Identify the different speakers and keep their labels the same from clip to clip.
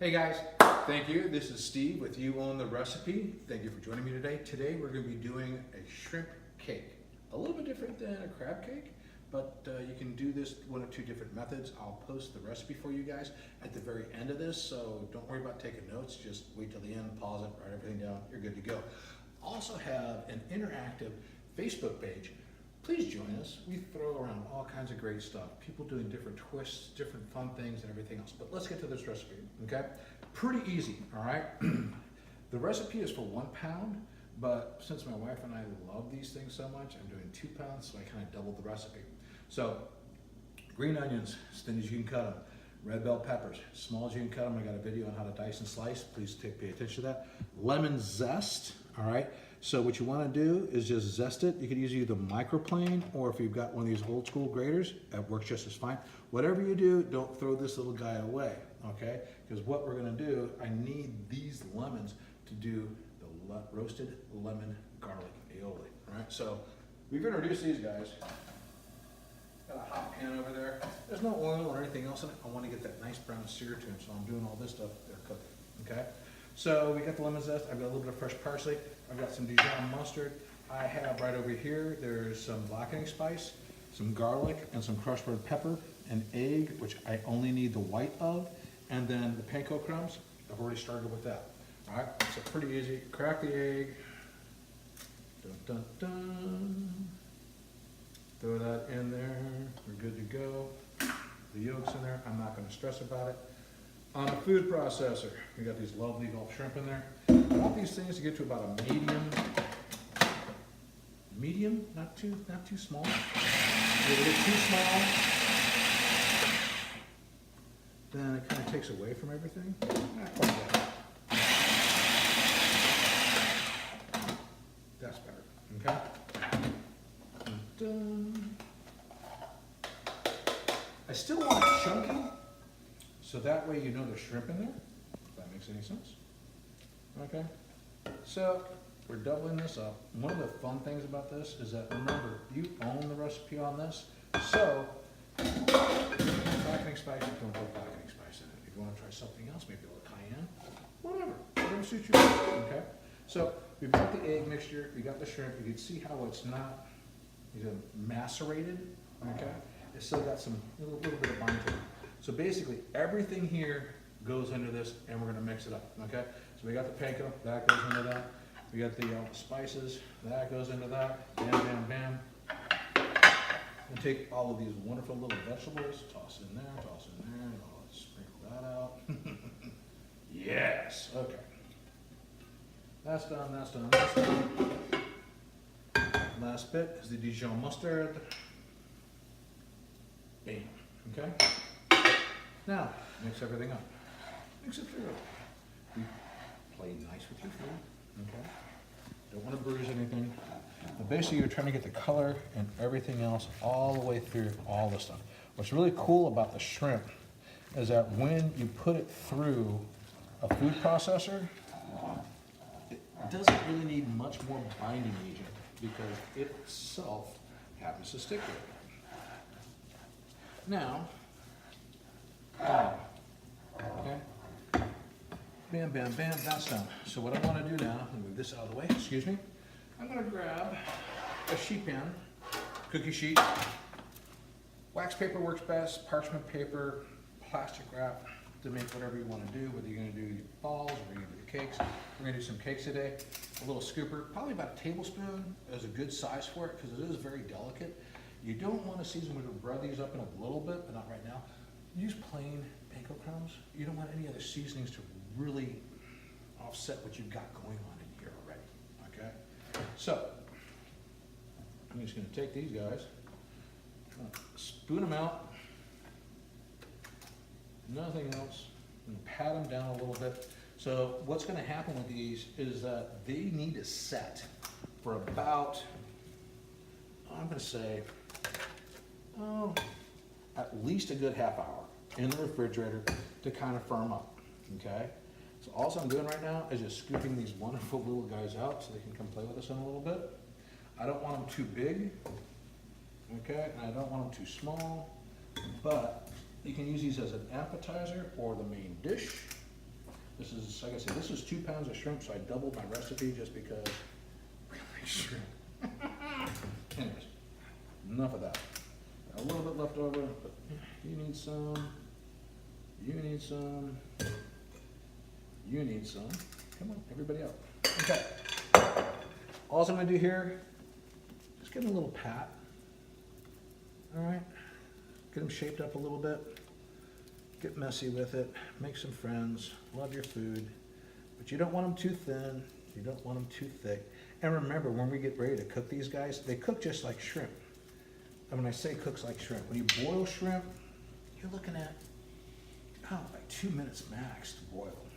Speaker 1: Hey guys, thank you. This is Steve with You Own the Recipe. Thank you for joining me today. Today we're going to be doing a shrimp cake. A little bit different than a crab cake, but you can do this one of two different methods. I'll post the recipe for you guys at the very end of this, so don't worry about taking notes. Just wait till the end, pause it, write everything down. You're good to go. Also have an interactive Facebook page. Please join us. We throw around all kinds of great stuff. People doing different twists, different fun things and everything else. But let's get to this recipe, okay? Pretty easy, all right? The recipe is for 1 pound, but since my wife and I love these things so much, I'm doing 2 pounds, so I kind of doubled the recipe. So, green onions, as thin as you can cut them. Red bell peppers, small as you can cut them. I got a video on how to dice and slice. Please pay attention to that. Lemon zest, all right? So what you want to do is just zest it. You could use either microplane, or if you've got one of these old school graters, that works just as fine. Whatever you do, don't throw this little guy away, okay? Because what we're going to do, I need these lemons to do the roasted lemon garlic aioli, all right? So we've introduced these guys. Got a hot pan over there. There's no oil or anything else in it. I want to get that nice brown sear to them, so I'm doing all this stuff they're cooking, okay? So we got the lemon zest. I've got a little bit of fresh parsley. I've got some Dijon mustard. I have right over here, there's some blackening spice, some garlic, and some crushed red pepper, an egg, which I only need the white of, and then the panko crumbs. I've already started with that. All right, so pretty easy. Crack the egg. Dun, dun, dun. Throw that in there. We're good to go. The yolk's in there. I'm not going to stress about it. On a food processor, we got these lovely Gulf shrimp in there. I want these things to get to about a medium, not too small. If they get too small, then it kind of takes away from everything. That's better, okay? Dun. I still want it chunky, so that way you know there's shrimp in there, if that makes any sense. Okay, so we're doubling this up. One of the fun things about this is that, remember, you own the recipe on this, so blackening spice, don't put blackening spice in it. If you want to try something else, maybe a little cayenne, whatever suits you, okay? So we've got the egg mixture, we got the shrimp. You can see how it's not macerated, okay? It's still got some little bit of bite to it. So basically, everything here goes into this, and we're going to mix it up, okay? So we got the panko, that goes into that. We got the spices, that goes into that. Bam, bam, bam. And take all of these wonderful little vegetables, toss in there, and let's sprinkle that out. Yes, okay. That's done, that's done, that's done. Last bit is the Dijon mustard. Bam, okay? Now, mix everything up. Mix it through. You play nice with your food, okay? Don't want to bruise anything. But basically, you're trying to get the color and everything else all the way through all this stuff. What's really cool about the shrimp is that when you put it through a food processor, it doesn't really need much more binding agent because it itself happens to stick with it. Now, okay, bam, bam, bam, that's done. So what I want to do now, I'm going to move this out of the way, excuse me. I'm going to grab a sheet pan, cookie sheet. Wax paper works best, parchment paper, plastic wrap to make whatever you want to do, whether you're going to do balls or you're going to do cakes. We're going to do some cakes today. A little scooper, probably about a tablespoon is a good size for it because it is very delicate. You don't want to season, we're going to bread these up in a little bit, but not right now. Use plain panko crumbs. You don't want any other seasonings to really offset what you've got going on in here already, okay? So, I'm just going to take these guys, spoon them out, nothing else, and pat them down a little bit. So what's going to happen with these is that they need to set for about, I'm going to say, at least a good half hour in the refrigerator to kind of firm up, okay? So all I'm doing right now is just scooping these wonderful little guys out so they can come play with us in a little bit. I don't want them too big, okay? And I don't want them too small, but you can use these as an appetizer or the main dish. This is, like I said, this is 2 pounds of shrimp, so I doubled my recipe just because really shrimp. Anyways, enough of that. Got a little bit left over, but you need some, you need some, you need some. Come on, everybody out. Okay. All I'm gonna do here, just give them a little pat. All right, get them shaped up a little bit. Get messy with it, make some friends, love your food, but you don't want them too thin, you don't want them too thick. And remember, when we get ready to cook these guys, they cook just like shrimp. And when I say cooks like shrimp, when you boil shrimp, you're looking at, like 2 minutes max to boil them.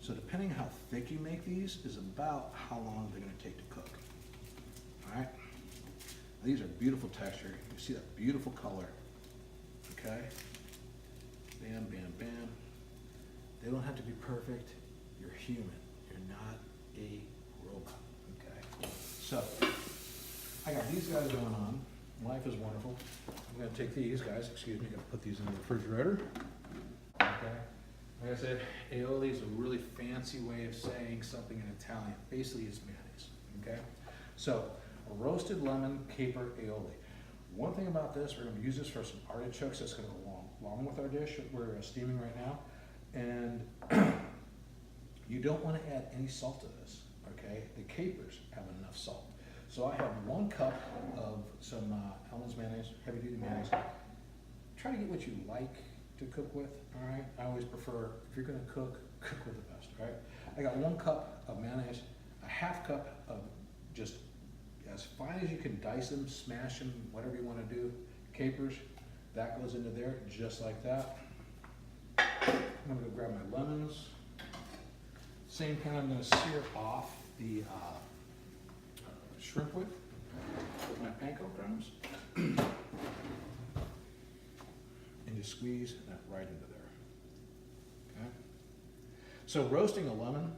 Speaker 1: So depending on how thick you make these is about how long they're gonna take to cook. All right? These are beautiful texture. You see that beautiful color, okay? Bam, bam, bam. They don't have to be perfect. You're human. You're not a robot, okay? So, I got these guys going on. Life is wonderful. I'm gonna take these guys, excuse me, I'm gonna put these in the refrigerator. Okay. Like I said, aioli is a really fancy way of saying something in Italian. Basically, it's mayonnaise, okay? So, a roasted lemon caper aioli. One thing about this, we're gonna use this for some artichokes that's gonna go along with our dish that we're steaming right now. And you don't wanna add any salt to this, okay? The capers have enough salt. So I have 1 cup of some Hellmann's mayonnaise, heavy duty mayonnaise. Try to get what you like to cook with, all right? I always prefer, if you're gonna cook, cook with the best, all right? I got 1 cup of mayonnaise, a half cup of just as fine as you can dice them, smash them, whatever you wanna do, capers, that goes into there just like that. I'm gonna go grab my lemons. Same time, I'm gonna sear off the shrimp with my panko crumbs. And just squeeze that right into there, okay? So roasting a lemon,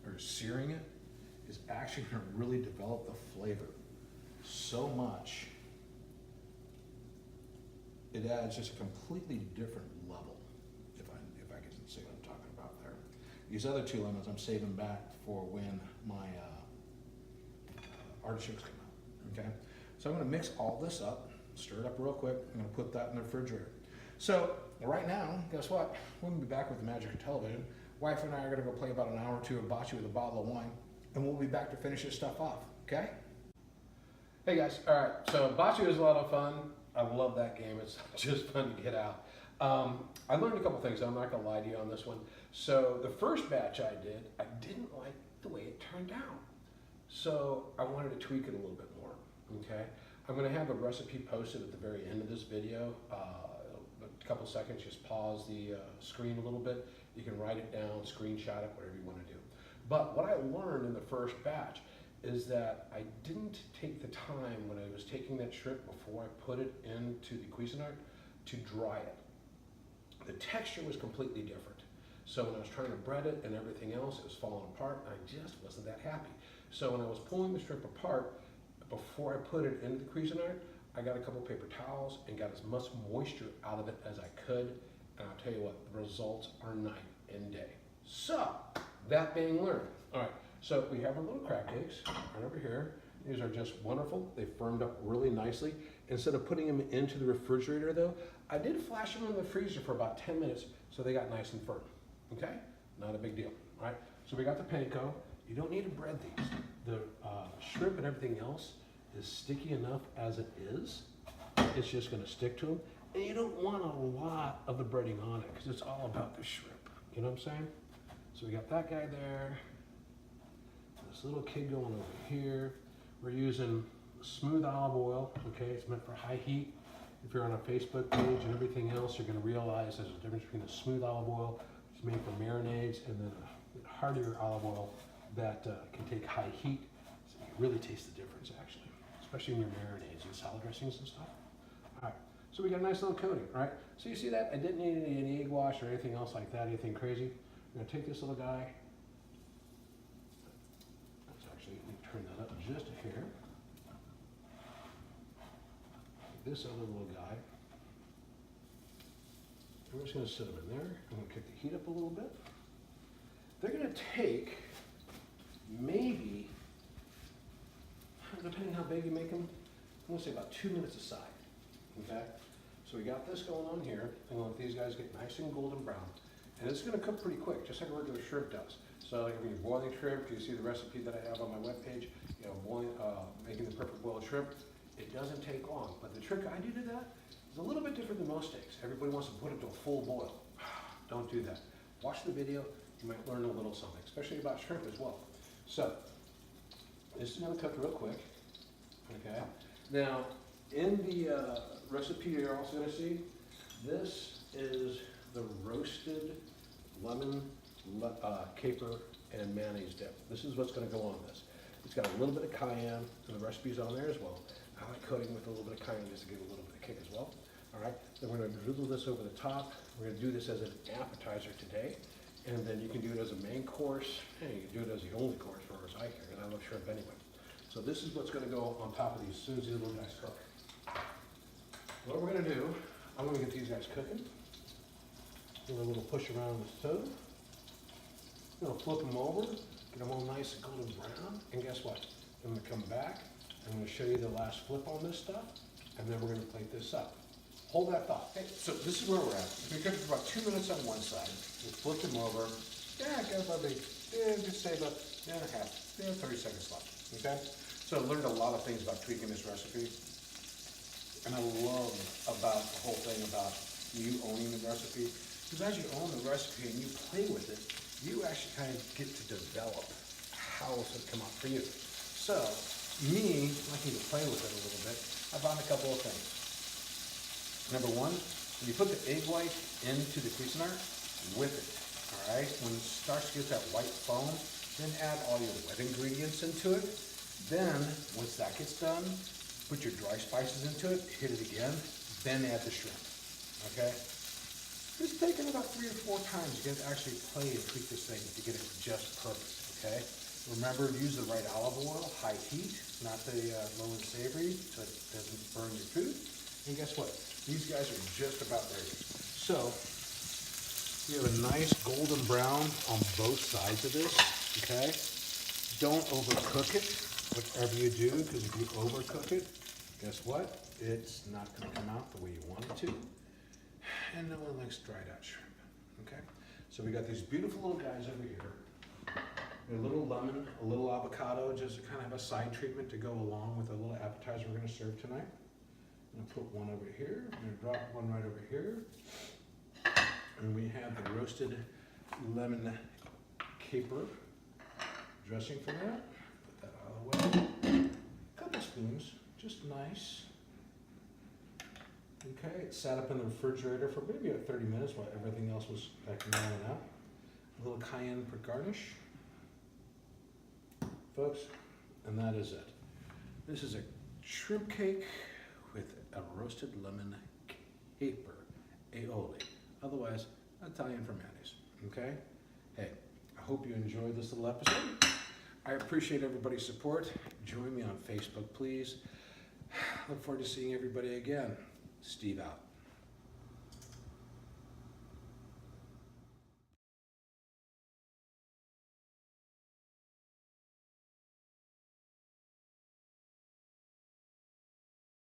Speaker 1: or searing it, is actually gonna really develop the flavor so much. It adds just a completely different level, if I can say what I'm talking about there. These other 2 lemons I'm saving back for when my artichokes come out, okay? So I'm gonna mix all this up, stir it up real quick, I'm gonna put that in the refrigerator. So right now, guess what? We're gonna be back with the magic of television. Wife and I are gonna go play about an hour or 2 of bocce with a bottle of wine, and we'll be back to finish this stuff off, okay? Hey guys, all right, so bocce was a lot of fun. I love that game, it's just fun to get out. I learned a couple things, I'm not gonna lie to you on this one. So the first batch I didn't like the way it turned out. So I wanted to tweak it a little bit more, okay? I'm gonna have a recipe posted at the very end of this video. A couple seconds, just pause the screen a little bit. You can write it down, screenshot it, whatever you wanna do. But what I learned in the first batch is that I didn't take the time when I was taking that shrimp before I put it into the Cuisinart to dry it. The texture was completely different. So when I was trying to bread it and everything else, it was falling apart, and I just wasn't that happy. So when I was pulling the shrimp apart, before I put it into the Cuisinart, I got a couple paper towels and got as much moisture out of it as I could, and I'll tell you what, the results are night and day. So, that being learned, all right, so we have our little crab cakes right over here. These are just wonderful. They firmed up really nicely. Instead of putting them into the refrigerator though, I did flash them in the freezer for about 10 minutes so they got nice and firm, okay? Not a big deal, all right? So we got the panko. You don't need to bread these. The shrimp and everything else is sticky enough as it is. It's just gonna stick to them. And you don't want a lot of the breading on it because it's all about the shrimp. You know what I'm saying? So we got that guy there. This little kid going over here. We're using smooth olive oil, okay? It's meant for high heat. If you're on a Facebook page and everything else, you're gonna realize there's a difference between a smooth olive oil, it's made for marinades, and then a hardier olive oil that can take high heat. So you really taste the difference actually, especially in your marinades and salad dressings and stuff. All right, so we got a nice little coating, all right? So you see that? I didn't need any egg wash or anything else like that, anything crazy. I'm gonna take this little guy. Let's actually turn that up just a hair. This other little guy. I'm just gonna set him in there. I'm gonna kick the heat up a little bit.
Speaker 2: they're gonna take maybe, depending how big you make them, I'm gonna say about 2 minutes aside, okay? So we got this going on here, and we'll let these guys get nice and golden brown. And it's gonna cook pretty quick, just like a regular shrimp does. So like when you're boiling shrimp, you see the recipe that I have on my webpage, you know, making the perfect boiled shrimp, it doesn't take long. But the trick I do to that is a little bit different than most steaks. Everybody wants to put it to a full boil. Don't do that. Watch the video, you might learn a little something, especially about shrimp as well. So, this is gonna cook real quick, okay? Now, in the recipe you're also gonna see, this is the roasted lemon, caper, and mayonnaise dip. This is what's gonna go on this. It's got a little bit of cayenne, and the recipe's on there as well. I like coating with a little bit of cayenne just to give it a little bit of kick as well. All right, then we're gonna drizzle this over the top. We're gonna do this as an appetizer today, and then you can do it as a main course, and you can do it as the only course for us, I care, because I love shrimp anyway. So this is what's gonna go on top of these as soon as these little guys cook. What we're gonna do, I'm gonna get these guys cooking. Give it a little push around the stove. I'm gonna flip them over, get them all nice and golden brown, and guess what? I'm gonna come back, I'm gonna show you the last flip on this stuff, and then we're gonna plate this up. Hold that thought. Okay, so this is where we're at. We cooked for about 2 minutes on one side. We flipped them over. Yeah, go probably, just say about, half, 30 seconds left, okay? So I learned a lot of things about tweaking this recipe. And I love about the whole thing about you owning the recipe. Because as you own the recipe and you play with it, you actually kind of get to develop how it's going to come out for you. So, me liking to play with it a little bit, I found a couple of things. Number one, when you put the egg white into the Cuisinart, whip it, all right? When it starts to get that white foam, then add all your wet ingredients into it. Then, once that gets done, put your dry spices into it, hit it again, then add the shrimp, okay? Just take it about 3 or 4 times. You can actually play and tweak this thing to get it just perfect, okay? Remember, use the right olive oil, high heat, not the low and savory, so it doesn't burn your food. And guess what? These guys are just about ready. So, you have a nice golden brown on both sides of this, okay? Don't overcook it, whatever you do, because if you overcook it, guess what? It's not gonna come out the way you want it to. And no one likes dried out shrimp, okay? So we got these beautiful little guys over here. A little lemon, a little avocado, just to kind of have a side treatment to go along with the little appetizer we're gonna serve tonight. I'm gonna put one over here, I'm gonna drop one right over here. And we have the roasted lemon caper dressing for that. Put that out of the way. Couple spoons, just nice. Okay, it sat up in the refrigerator for maybe about 30 minutes while everything else was melting out. A little cayenne for garnish. Folks, and that is it. This is a shrimp cake with a roasted lemon caper aioli, otherwise Italian for mayonnaise, okay? Hey, I hope you enjoyed this little episode. I appreciate everybody's support. Join me on Facebook, please. Look forward to seeing everybody again. Steve out.